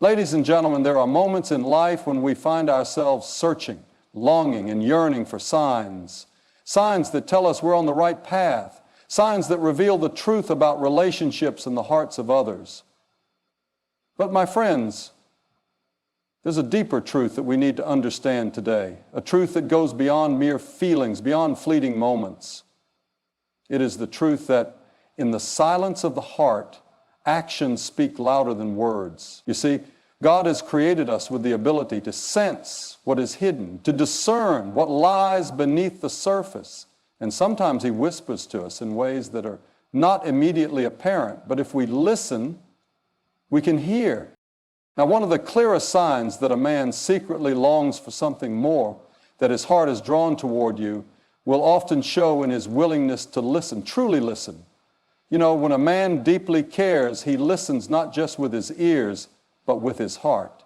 Ladies and gentlemen, there are moments in life when we find ourselves searching, longing, and yearning for signs. Signs that tell us we're on the right path. Signs that reveal the truth about relationships and the hearts of others. But my friends, there's a deeper truth that we need to understand today, a truth that goes beyond mere feelings, beyond fleeting moments. It is the truth that in the silence of the heart, actions speak louder than words. You see, God has created us with the ability to sense what is hidden, to discern what lies beneath the surface. And sometimes He whispers to us in ways that are not immediately apparent, but if we listen, we can hear. Now, one of the clearest signs that a man secretly longs for something more, that his heart is drawn toward you, will often show in his willingness to listen, truly listen. You know, when a man deeply cares, he listens not just with his ears, but with his heart.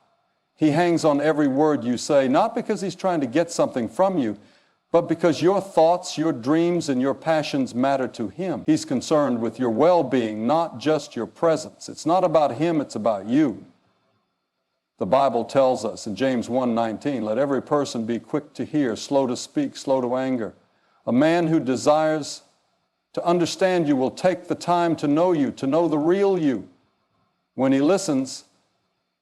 He hangs on every word you say, not because he's trying to get something from you, but because your thoughts, your dreams, and your passions matter to him. He's concerned with your well-being, not just your presence. It's not about him, it's about you. The Bible tells us in James 1:19, let every person be quick to hear, slow to speak, slow to anger. A man who desires to understand you will take the time to know you, to know the real you. When he listens,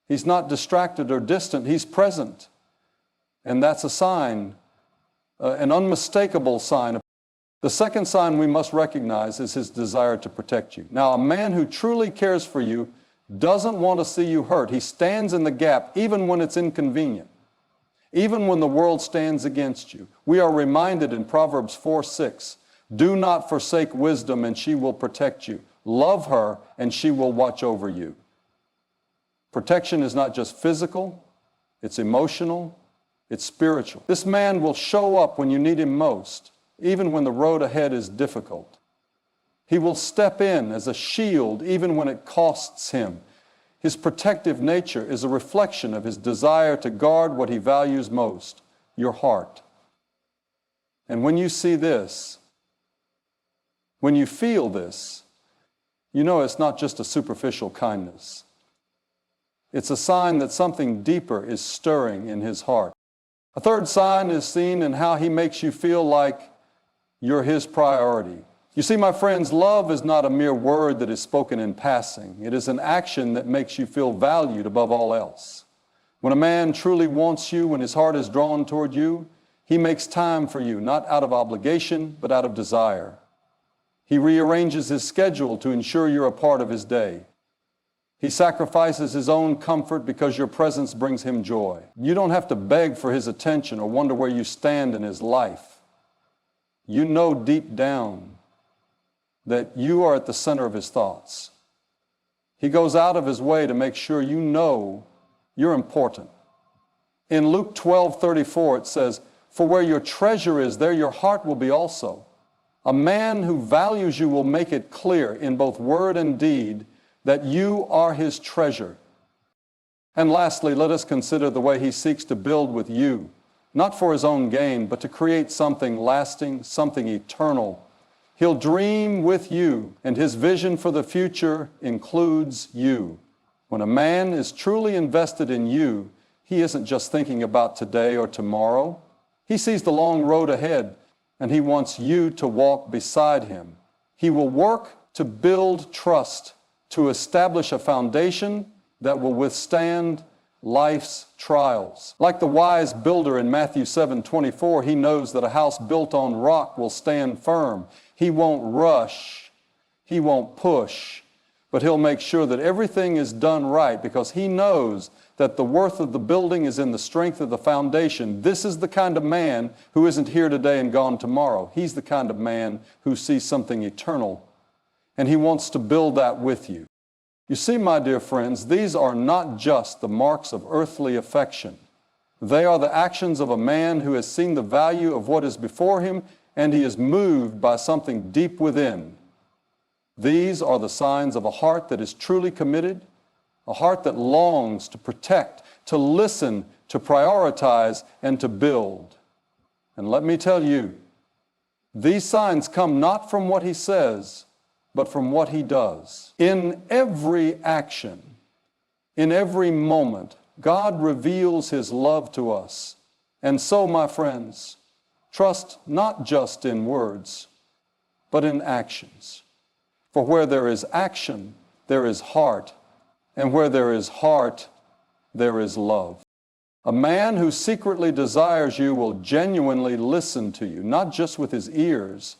he's not distracted or distant, he's present. And that's a sign, an unmistakable sign. The second sign we must recognize is his desire to protect you. Now, a man who truly cares for you doesn't want to see you hurt. He stands in the gap even when it's inconvenient, even when the world stands against you. We are reminded in Proverbs 4:6, do not forsake wisdom and she will protect you. Love her and she will watch over you. Protection is not just physical, it's emotional, it's spiritual. This man will show up when you need him most, even when the road ahead is difficult. He will step in as a shield even when it costs him. His protective nature is a reflection of his desire to guard what he values most, your heart. And when you see this, when you feel this, you know it's not just a superficial kindness. It's a sign that something deeper is stirring in his heart. A third sign is seen in how he makes you feel like you're his priority. You see, my friends, love is not a mere word that is spoken in passing. It is an action that makes you feel valued above all else. When a man truly wants you, when his heart is drawn toward you, he makes time for you, not out of obligation, but out of desire. He rearranges his schedule to ensure you're a part of his day. He sacrifices his own comfort because your presence brings him joy. You don't have to beg for his attention or wonder where you stand in his life. You know deep down that you are at the center of his thoughts. He goes out of his way to make sure you know you're important. In Luke 12:34 it says, for where your treasure is, there your heart will be also. A man who values you will make it clear in both word and deed that you are his treasure. And lastly, let us consider the way he seeks to build with you, not for his own gain, but to create something lasting, something eternal. He'll dream with you, and his vision for the future includes you. When a man is truly invested in you, he isn't just thinking about today or tomorrow. He sees the long road ahead, and he wants you to walk beside him. He will work to build trust, to establish a foundation that will withstand life's trials. Like the wise builder in Matthew 7:24, he knows that a house built on rock will stand firm. He won't rush, he won't push, but he'll make sure that everything is done right because he knows that the worth of the building is in the strength of the foundation. This is the kind of man who isn't here today and gone tomorrow. He's the kind of man who sees something eternal, and he wants to build that with you. You see, my dear friends, these are not just the marks of earthly affection. They are the actions of a man who has seen the value of what is before him, and he is moved by something deep within. These are the signs of a heart that is truly committed, a heart that longs to protect, to listen, to prioritize, and to build. And let me tell you, these signs come not from what he says, but from what he does. In every action, In every moment, God reveals His love to us. And so, my friends, trust not just in words, but in actions. For where there is action, there is heart, and where there is heart, there is love. A man who secretly desires you will genuinely listen to you, not just with his ears,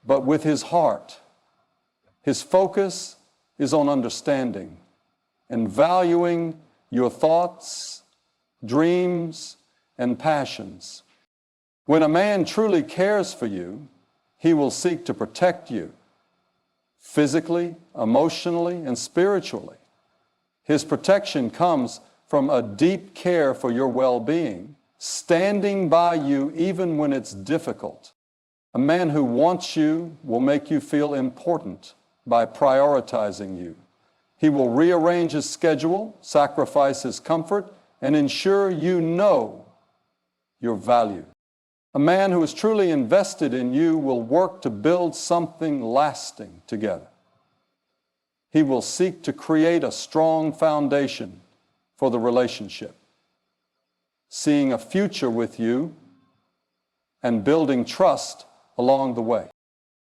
but with his heart. His focus is on understanding and valuing your thoughts, dreams, and passions. When a man truly cares for you, he will seek to protect you physically, emotionally, and spiritually. His protection comes from a deep care for your well-being, standing by you even when it's difficult. A man who wants you will make you feel important by prioritizing you. He will rearrange his schedule, sacrifice his comfort, and ensure you know your value. A man who is truly invested in you will work to build something lasting together. He will seek to create a strong foundation for the relationship, seeing a future with you and building trust along the way.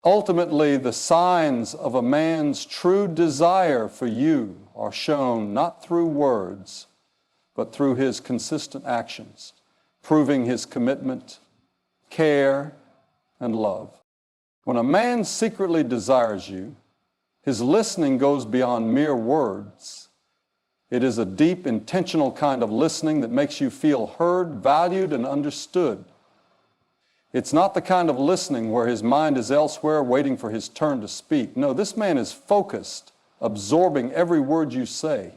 Ultimately, the signs of a man's true desire for you are shown not through words, but through his consistent actions, proving his commitment, care, and love. When a man secretly desires you, his listening goes beyond mere words. It is a deep, intentional kind of listening that makes you feel heard, valued, and understood. It's not the kind of listening where his mind is elsewhere waiting for his turn to speak. No, this man is focused, absorbing every word you say.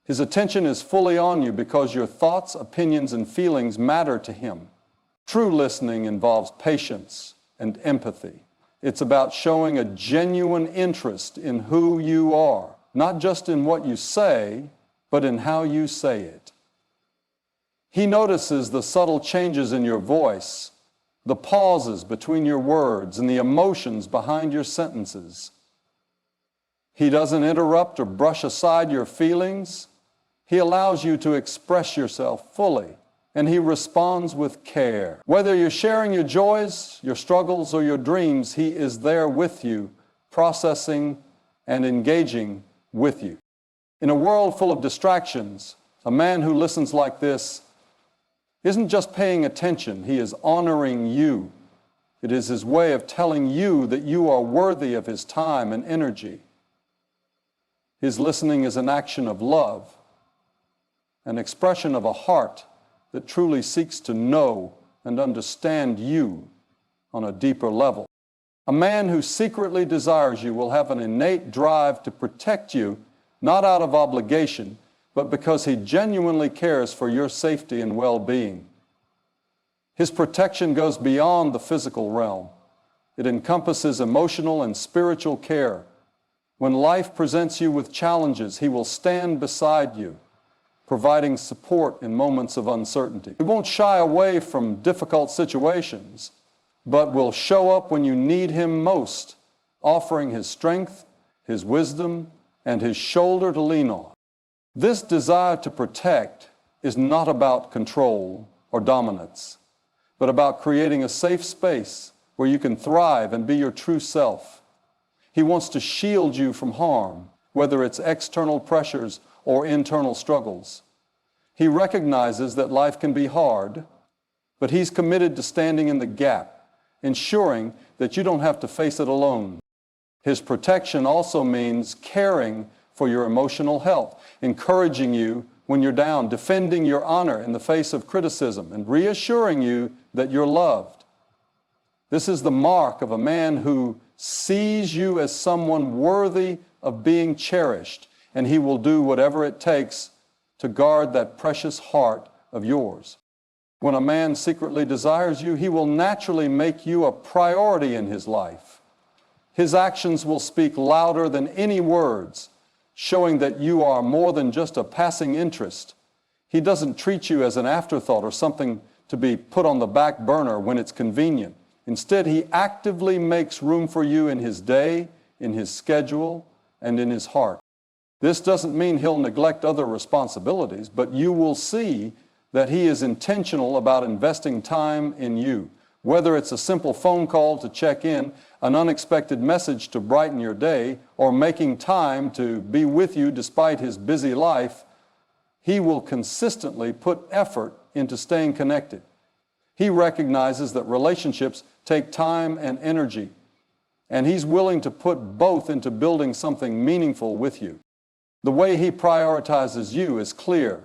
His attention is fully on you because your thoughts, opinions, and feelings matter to him. True listening involves patience and empathy. It's about showing a genuine interest in who you are, not just in what you say, but in how you say it. He notices the subtle changes in your voice, the pauses between your words, and the emotions behind your sentences. He doesn't interrupt or brush aside your feelings. He allows you to express yourself fully, and he responds with care. Whether you're sharing your joys, your struggles, or your dreams, he is there with you, processing and engaging with you. In a world full of distractions, a man who listens like this isn't just paying attention, he is honoring you. It is his way of telling you that you are worthy of his time and energy. His listening is an action of love, an expression of a heart that truly seeks to know and understand you on a deeper level. A man who secretly desires you will have an innate drive to protect you, not out of obligation, but because he genuinely cares for your safety and well-being. His protection goes beyond the physical realm. It encompasses emotional and spiritual care. When life presents you with challenges, he will stand beside you, providing support in moments of uncertainty. He won't shy away from difficult situations, but will show up when you need him most, offering his strength, his wisdom, and his shoulder to lean on. This desire to protect is not about control or dominance, but about creating a safe space where you can thrive and be your true self. He wants to shield you from harm, whether it's external pressures or internal struggles. He recognizes that life can be hard, but he's committed to standing in the gap, ensuring that you don't have to face it alone. His protection also means caring for your emotional health, encouraging you when you're down, defending your honor in the face of criticism, and reassuring you that you're loved. This is the mark of a man who sees you as someone worthy of being cherished, and he will do whatever it takes to guard that precious heart of yours. When a man secretly desires you, he will naturally make you a priority in his life. His actions will speak louder than any words, showing that you are more than just a passing interest. He doesn't treat you as an afterthought or something to be put on the back burner when it's convenient. Instead, he actively makes room for you in his day, in his schedule, and in his heart. This doesn't mean he'll neglect other responsibilities, but you will see that he is intentional about investing time in you. Whether it's a simple phone call to check in, an unexpected message to brighten your day, or making time to be with you despite his busy life, he will consistently put effort into staying connected. He recognizes that relationships take time and energy, and he's willing to put both into building something meaningful with you. The way he prioritizes you is clear.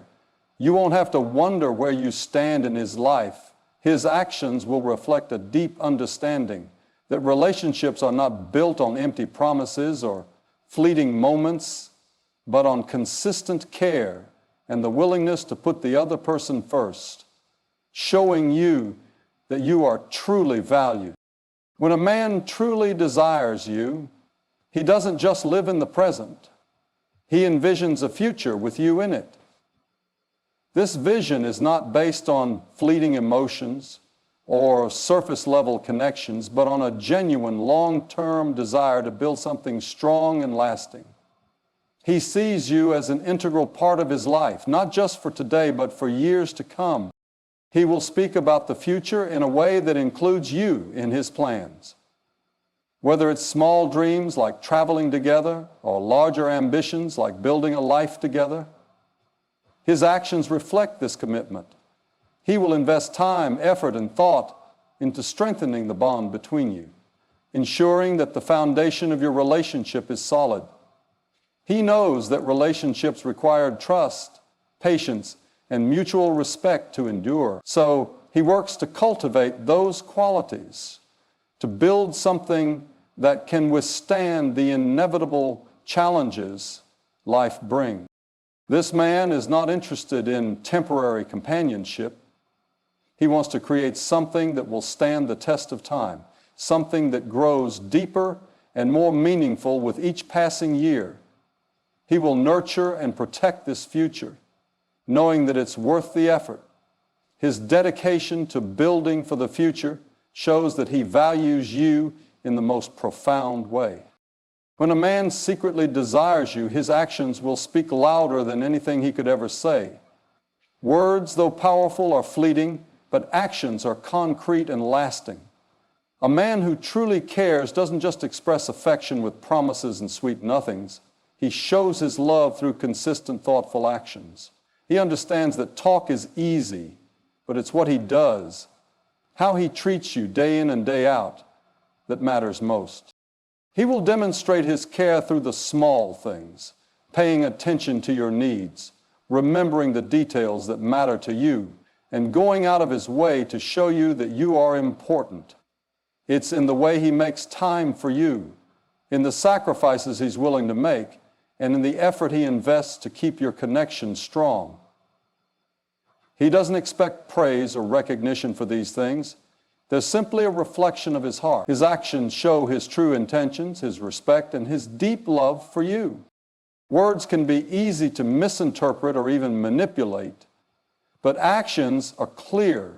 You won't have to wonder where you stand in his life. His actions will reflect a deep understanding that relationships are not built on empty promises or fleeting moments, but on consistent care and the willingness to put the other person first, showing you that you are truly valued. When a man truly desires you, he doesn't just live in the present. He envisions a future with you in it. This vision is not based on fleeting emotions or surface-level connections, but on a genuine long-term desire to build something strong and lasting. He sees you as an integral part of his life, not just for today, but for years to come. He will speak about the future in a way that includes you in his plans. Whether it's small dreams like traveling together or larger ambitions like building a life together, his actions reflect this commitment. He will invest time, effort, and thought into strengthening the bond between you, ensuring that the foundation of your relationship is solid. He knows that relationships require trust, patience, and mutual respect to endure. So he works to cultivate those qualities, to build something that can withstand the inevitable challenges life brings. This man is not interested in temporary companionship. He wants to create something that will stand the test of time, something that grows deeper and more meaningful with each passing year. He will nurture and protect this future, knowing that it's worth the effort. His dedication to building for the future shows that he values you in the most profound way. When a man secretly desires you, his actions will speak louder than anything he could ever say. Words, though powerful, are fleeting, but actions are concrete and lasting. A man who truly cares doesn't just express affection with promises and sweet nothings. He shows his love through consistent, thoughtful actions. He understands that talk is easy, but it's what he does, how he treats you day in and day out, that matters most. He will demonstrate his care through the small things, paying attention to your needs, remembering the details that matter to you, and going out of his way to show you that you are important. It's in the way he makes time for you, in the sacrifices he's willing to make, and in the effort he invests to keep your connection strong. He doesn't expect praise or recognition for these things. They're simply a reflection of his heart. His actions show his true intentions, his respect, and his deep love for you. Words can be easy to misinterpret or even manipulate, but actions are clear,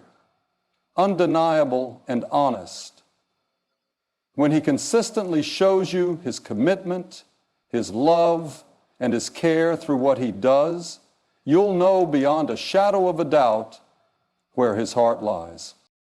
undeniable, and honest. When he consistently shows you his commitment, his love, and his care through what he does, you'll know beyond a shadow of a doubt where his heart lies.